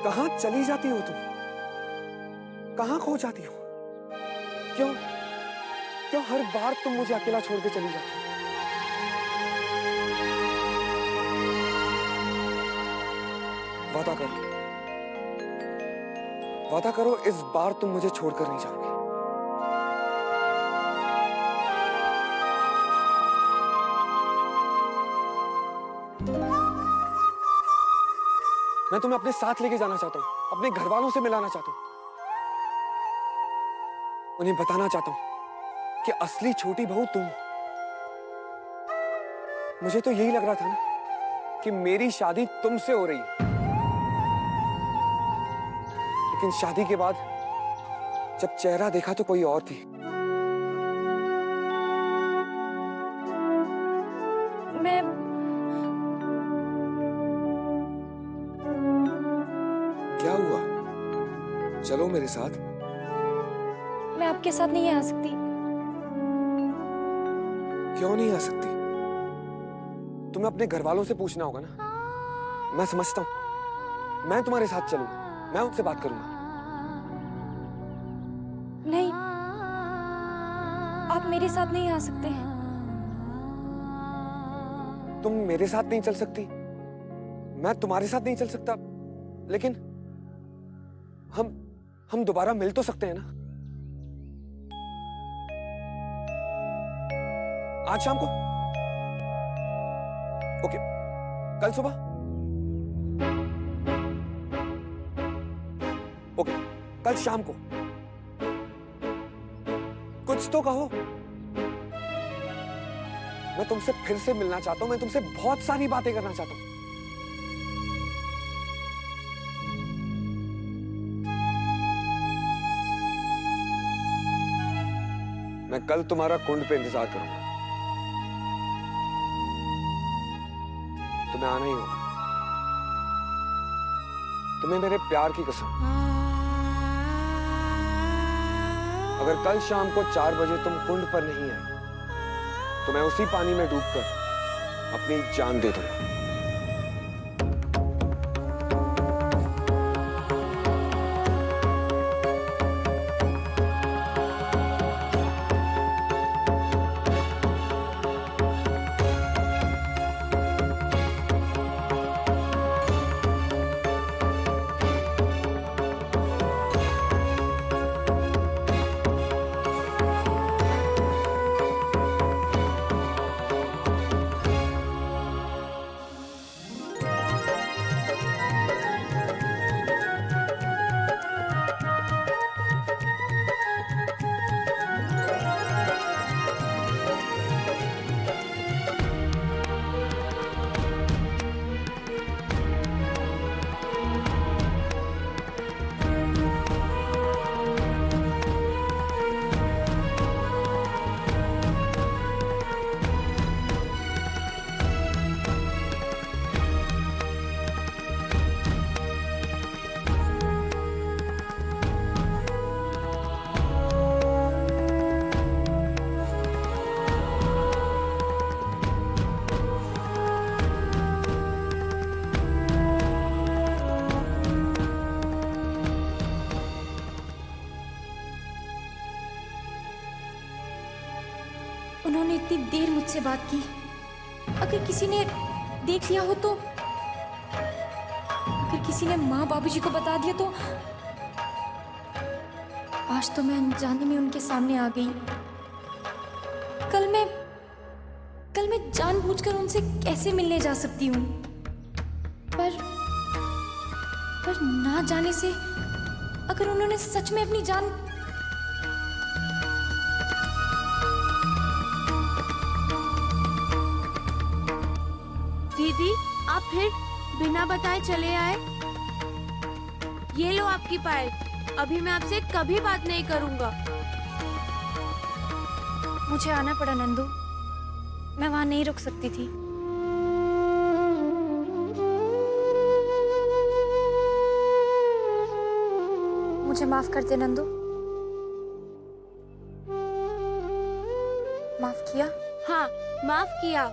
कहाँ चली जाती हो तुम? कहाँ खो जाती हो? क्यों क्यों हर बार तुम मुझे अकेला छोड़ के चली जाती हो? वादा करो, वादा करो इस बार तुम मुझे छोड़कर नहीं जाओगे। मैं तुम्हें अपने साथ लेके जाना चाहता हूं, अपने घर वालों से मिलाना चाहता हूं, उन्हें बताना चाहता हूं कि असली छोटी बहू तुम। मुझे तो यही लग रहा था ना कि मेरी शादी तुमसे हो रही है, लेकिन शादी के बाद जब चेहरा देखा तो कोई और थी। क्या हुआ? चलो मेरे साथ। मैं आपके साथ नहीं आ सकती। क्यों नहीं आ सकती? तुम्हें अपने घर वालों से पूछना होगा ना। मैं समझता हूं, मैं तुम्हारे साथ चलूंगा, मैं उनसे बात करूंगा। नहीं, आप मेरे साथ नहीं आ सकते। तुम मेरे साथ नहीं चल सकती, मैं तुम्हारे साथ नहीं चल सकता, लेकिन हम दोबारा मिल तो सकते हैं ना? आज शाम को? ओके, कल सुबह? ओके, कल शाम को। कुछ तो कहो। मैं तुमसे फिर से मिलना चाहता हूं, मैं तुमसे बहुत सारी बातें करना चाहता हूं। मैं कल तुम्हारा कुंड पे इंतजार करूंगा। तुम्हें आना ही होगा। तुम्हें मेरे प्यार की कसम, अगर कल शाम को 4 बजे तुम कुंड पर नहीं आए तो मैं उसी पानी में डूबकर अपनी जान दे दूंगा। उन्होंने इतनी देर मुझसे बात की, अगर किसी ने देख लिया हो तो, अगर किसी ने माँ बाबूजी को बता दिया तो। आज तो मैं अनजाने में उनके सामने आ गई। कल मैं जानबूझकर उनसे कैसे मिलने जा सकती हूँ, पर ना जाने से अगर उन्होंने सच में अपनी जान। दीदी, आप फिर बिना बताए चले आए। ये लो आपकी पायल। अभी मैं आपसे कभी बात नहीं करूंगा। मुझे आना पड़ा नंदू, मैं वहां नहीं रुक सकती थी। मुझे माफ कर दे नंदू। माफ किया? हाँ, माफ किया।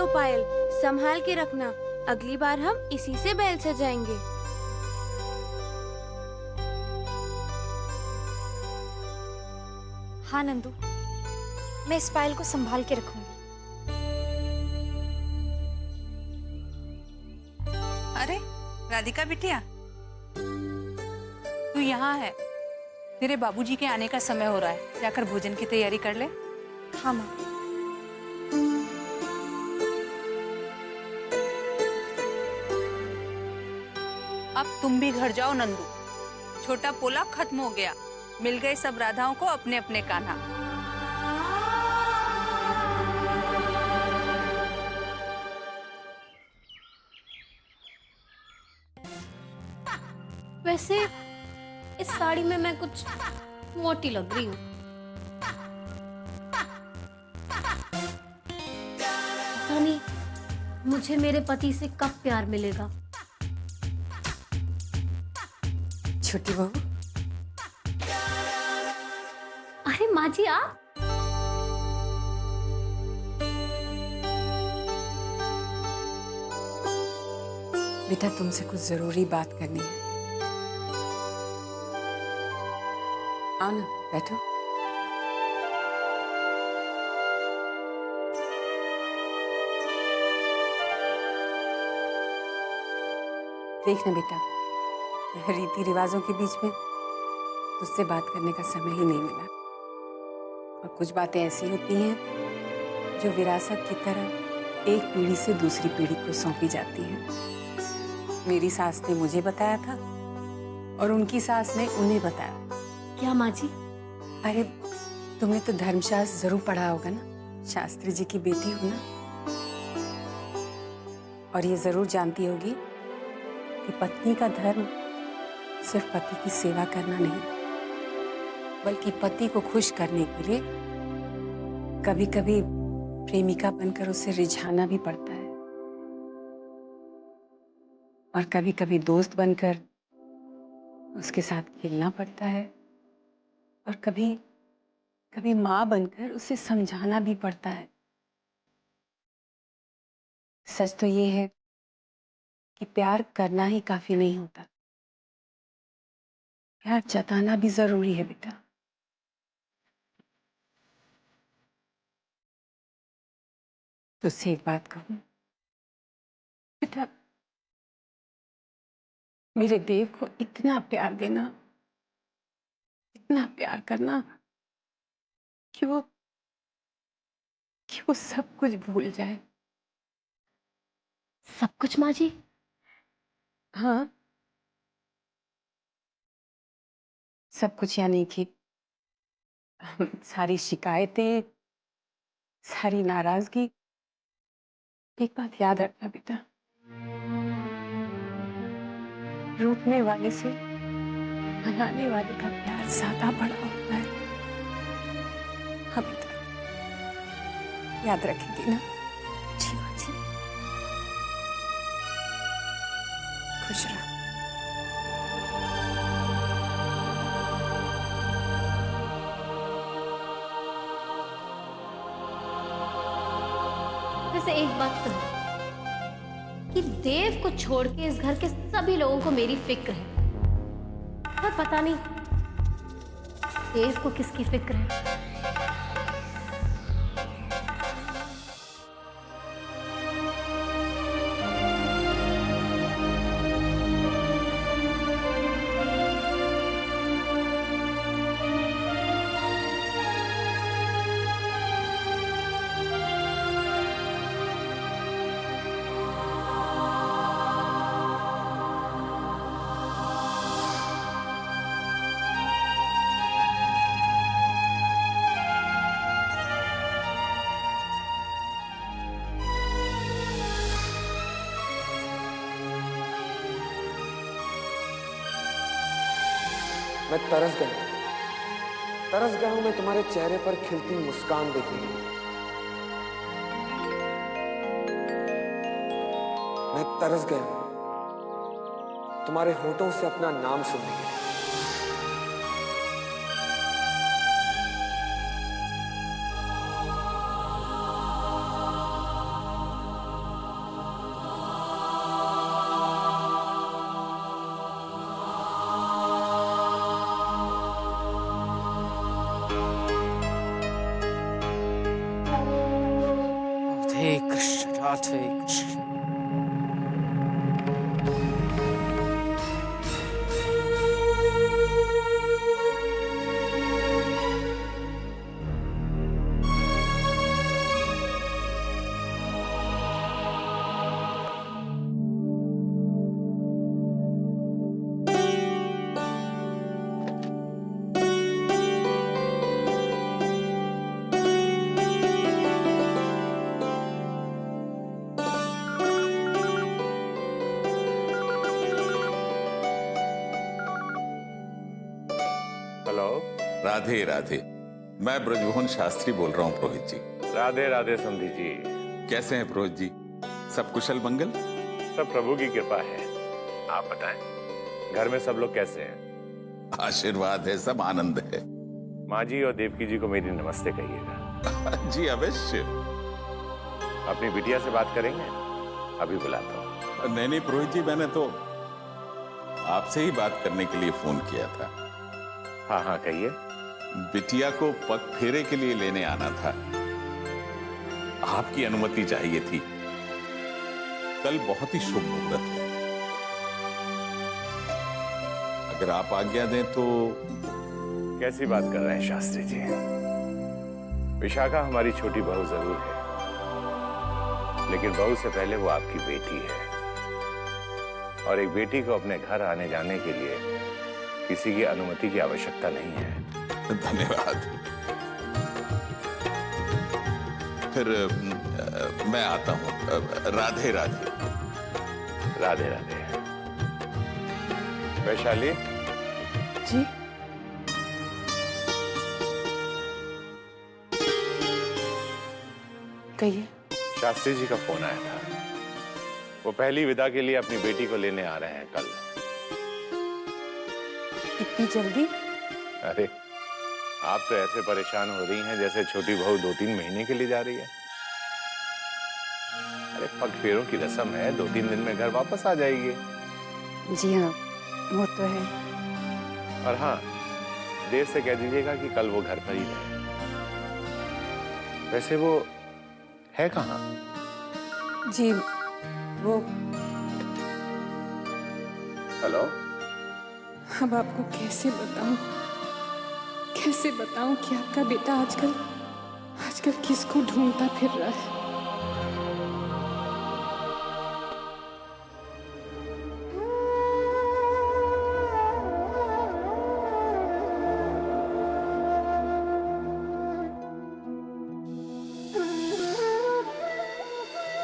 पायल, संभाल के रखना। अगली बार हम इसी से बैल सजाएंगे। हाँ नंदू, मैं इस पायल को संभाल के रखूंगी। अरे राधिका बिटिया, तू यहाँ है? तेरे बाबूजी के आने का समय हो रहा है, जाकर भोजन की तैयारी कर ले। हाँ माँ। अब तुम भी घर जाओ नंदू, छोटा पोला खत्म हो गया, मिल गए सब राधाओं को अपने अपने कान्हा। वैसे इस साड़ी में मैं कुछ मोटी लग रही हूँ। पता नहीं मुझे मेरे पति से कब प्यार मिलेगा। छोटी बहू, अरे माँ जी आप? बेटा तुमसे कुछ जरूरी बात करनी है। आओ ना, बैठो। देख ना बेटा, रीति रिवाजों के बीच में तुझसे बात करने का समय ही नहीं मिला। और कुछ बातें ऐसी होती हैं जो विरासत की तरह एक पीढ़ी से दूसरी पीढ़ी को सौंपी जाती हैं। मेरी सास ने मुझे बताया था और उनकी सास ने उन्हें बताया। क्या माँ जी? अरे तुमने तो धर्मशास्त्र जरूर पढ़ा होगा ना, शास्त्री जी की बेटी हो ना, और ये जरूर जानती होगी कि पत्नी का धर्म सिर्फ पति की सेवा करना नहीं, बल्कि पति को खुश करने के लिए कभी कभी प्रेमिका बनकर उसे रिझाना भी पड़ता है, और कभी कभी दोस्त बनकर उसके साथ खेलना पड़ता है, और कभी कभी माँ बनकर उसे समझाना भी पड़ता है। सच तो ये है कि प्यार करना ही काफी नहीं होता, प्यार जताना भी जरूरी है बेटा। तुझसे एक बात कहूं बेटा, मेरे देव को इतना प्यार देना, इतना प्यार करना कि वो सब कुछ भूल जाए। सब कुछ माँ जी? हाँ, सब कुछ यानी कि सारी शिकायतें, सारी नाराजगी। एक बात याद रखना बेटा, रूठने वाले से मनाने वाले का प्यार ज्यादा बड़ा होता है। हाँ बेटा, याद रखेगी ना? जी माँ जी। खुश रहो। वैसे एक बात तो है कि देव को छोड़ के इस घर के सभी लोगों को मेरी फिक्र है, पर पता नहीं देव को किसकी फिक्र है। मैं तरस गया हूं मैं तुम्हारे चेहरे पर खिलती मुस्कान देखने के लिए। मैं तरस गया हूं तुम्हारे होठों से अपना नाम सुनने के लिए। हाँ ठीक। हेलो। राधे राधे। मैं ब्रजमोहन शास्त्री बोल रहा हूँ पुरोहित जी। राधे राधे समधी जी। कैसे हैं पुरोहित जी? सब कुशल मंगल? सब प्रभु की कृपा है। आप बताएं, घर में सब लोग कैसे हैं? आशीर्वाद है, सब आनंद है। माँ जी और देवकी जी को मेरी नमस्ते कहिएगा। जी अवश्य। अपनी बिटिया से बात करेंगे? अभी बुलाता हूँ। नहीं पुरोहित जी, मैंने तो आपसे ही बात करने के लिए फोन किया था। हाँ हाँ कहिए। बिटिया को पग फेरे के लिए लेने आना था, आपकी अनुमति चाहिए थी। कल बहुत ही शुभ मुहूर्त है, अगर आप आज्ञा दें तो। कैसी बात कर रहे हैं शास्त्री जी? विशाखा हमारी छोटी बहू जरूर है, लेकिन बहू से पहले वो आपकी बेटी है, और एक बेटी को अपने घर आने जाने के लिए किसी की अनुमति की आवश्यकता नहीं है। धन्यवाद। फिर मैं आता हूं। राधे राधे। राधे राधे। वैशाली जी कहिए। शास्त्री जी का फोन आया था, वो पहली विदा के लिए अपनी बेटी को लेने आ रहे हैं कल। इतनी जल्दी? अरे आप तो ऐसे परेशान हो रही हैं जैसे छोटी बहू 2-3 महीने के लिए जा रही है। अरे पग फेरों की रस्म है, 2-3 दिन में घर वापस आ जाएगी। जी हाँ, वो तो है। और हाँ, देर से कह दीजिएगा कि कल वो घर पर ही रहे। वैसे वो है कहाँ? जी वो हेलो। अब आपको कैसे बताऊं कि आपका बेटा आजकल किसको ढूंढता फिर रहा है।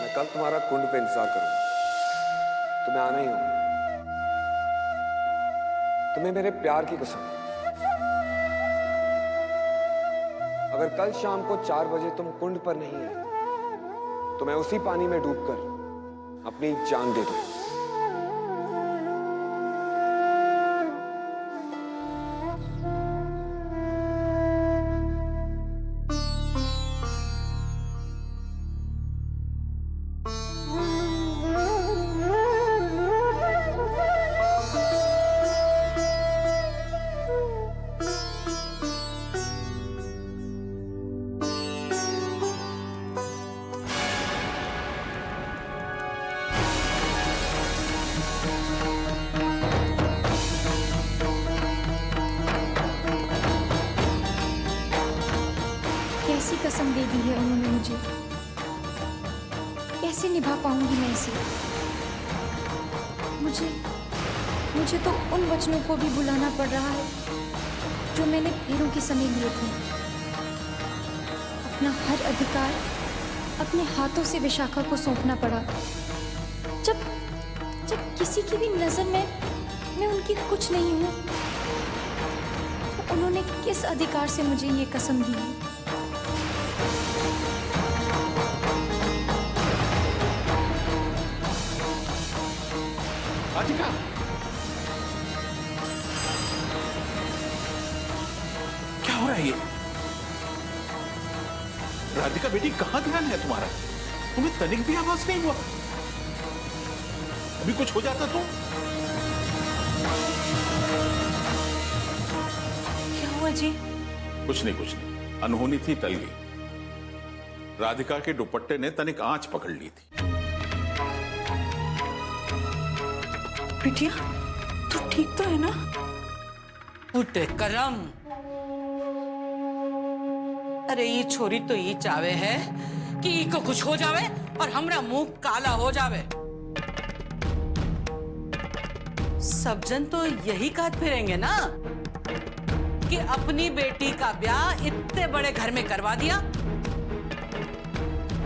मैं कल तुम्हारा कुंड पे इंतजार करूंगा, तुम्हें आना ही होगा। तुम्हें मेरे प्यार की कसम, अगर कल शाम को 4 बजे तुम कुंड पर नहीं है तो मैं उसी पानी में डूबकर अपनी जान दे दूं। कैसी कसम दे दी है उन्होंने मुझे, कैसे निभा पाऊंगी मैं इसे? मुझे तो उन वचनों को भी भुलाना पड़ रहा है जो मैंने फेरों के समय लिए थे। अपना हर अधिकार अपने हाथों से विशाखा को सौंपना पड़ा। जब किसी की भी नजर में मैं उनकी कुछ नहीं हूं, तो उन्होंने किस अधिकार से मुझे ये कसम दी है? राधिका, क्या हो रहा है ये? राधिका बेटी, कहां ध्यान है तुम्हारा? तुम्हें तनिक भी आवाज नहीं हुआ? अभी कुछ हो जाता तो? क्या हुआ जी? कुछ नहीं, अनहोनी थी, टल गई। राधिका के दुपट्टे ने तनिक आंच पकड़ ली थी। बिटिया, तू ठीक तो है ना? उठे करम। अरे ये छोरी तो ये चावे है कि इको कुछ हो जावे और हमरा मुंह काला हो जावे। सब जन तो यही कहत फिरेंगे ना कि अपनी बेटी का ब्याह इतने बड़े घर में करवा दिया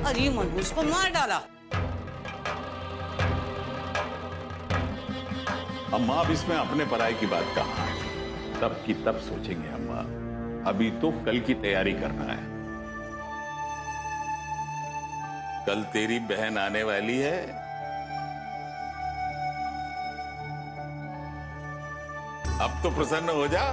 और ये मनहूस को मार डाला। अम्मा, अब इसमें अपने पराई की बात कहाँ है? तब की तब सोचेंगे अम्मा, अभी तो कल की तैयारी करना है। कल तेरी बहन आने वाली है। अब तो प्रसन्न हो जा।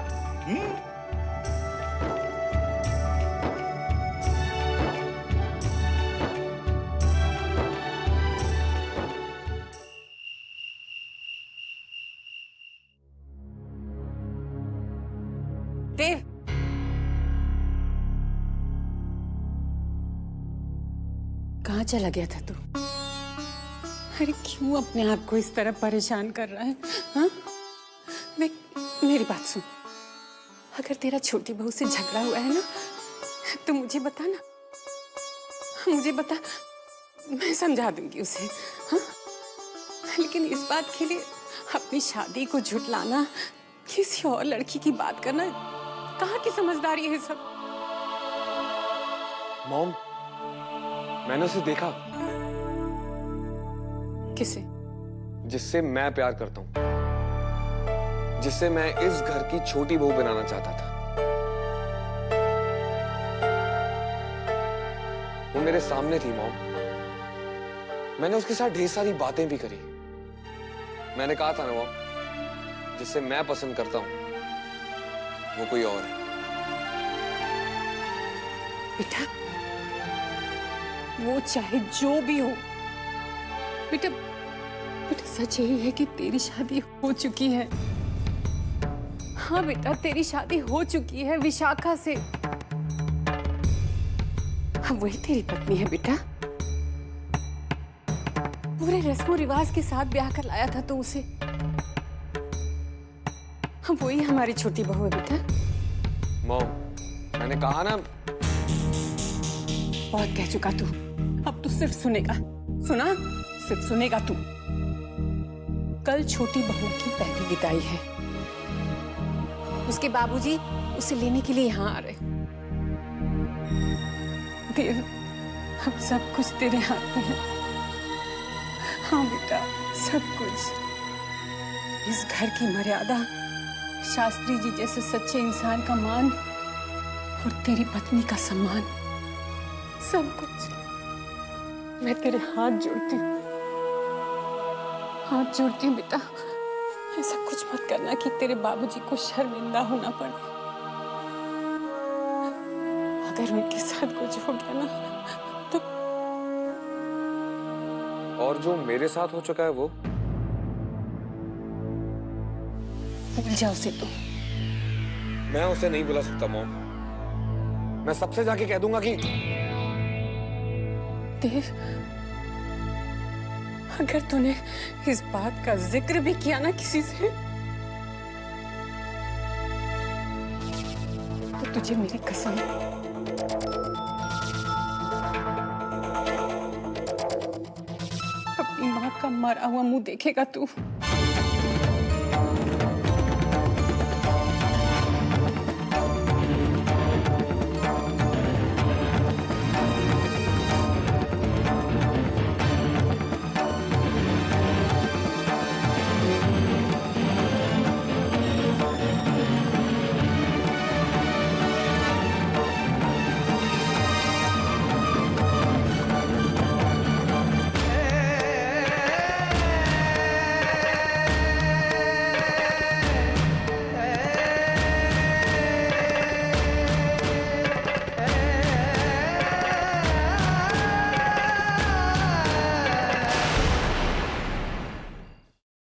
देव, कहाँ चला गया था तू? अरे क्यों अपने आप को इस तरह परेशान कर रहा है? हाँ? देख, मेरी बात सुन। अगर तेरा छोटी बहू से झगड़ा हुआ है ना, तो मुझे बता ना, मुझे बता, मैं समझा दूंगी उसे। हाँ? लेकिन इस बात के लिए अपनी शादी को झुटलाना, किसी और लड़की की बात करना, कहाँ की समझदारी है सब? मॉम, मैंने उसे देखा। किसे? जिससे मैं प्यार करता हूं, जिससे मैं इस घर की छोटी बहू बनाना चाहता था। वो मेरे सामने थी मॉम। मैंने उसके साथ ढेर सारी बातें भी करी। मैंने कहा था ना मॉम, जिससे मैं पसंद करता हूं वो कोई और है। बेटा, वो चाहे जो भी हो, बेटा, बेटा सच यही है कि तेरी शादी हो चुकी है। हाँ बेटा, तेरी शादी हो चुकी है विशाखा से। हाँ, वही तेरी पत्नी है बेटा। पूरे रस्मों रिवाज के साथ ब्याह कर लाया था तू उसे। हाँ, वही हमारी छोटी बहू है बेटा। मॉम, मैंने कहा ना। बहुत कह चुका तू, अब तू सिर्फ सुनेगा। सुना? सिर्फ सुनेगा तू। कल छोटी बहू की पहली विदाई है। उसके बाबूजी उसे लेने के लिए यहाँ आ रहे। देव, अब सब कुछ तेरे हाथ में है। हाँ बेटा, सब कुछ। इस घर की मर्यादा, शास्त्री जी जैसे सच्चे इंसान का मान और तेरी पत्नी का सम्मान, सब कुछ मैं तेरे हाथ जोड़ती हूँ। हाथ जोड़ती हूँ बेटा। ऐसा कुछ मत करना कि तेरे बाबूजी को शर्मिंदा होना पड़े। अगर उनके साथ कुछ हो गया ना, तो और जो मेरे साथ हो चुका है वो भूल जा उसे। तो मैं उसे नहीं बुला सकता मॉम। मैं सबसे जाके कह दूंगा कि देव, अगर तूने इस बात का जिक्र भी किया ना किसी से, तो तुझे मेरी कसम, अपनी माँ का मरा हुआ मुंह देखेगा तू।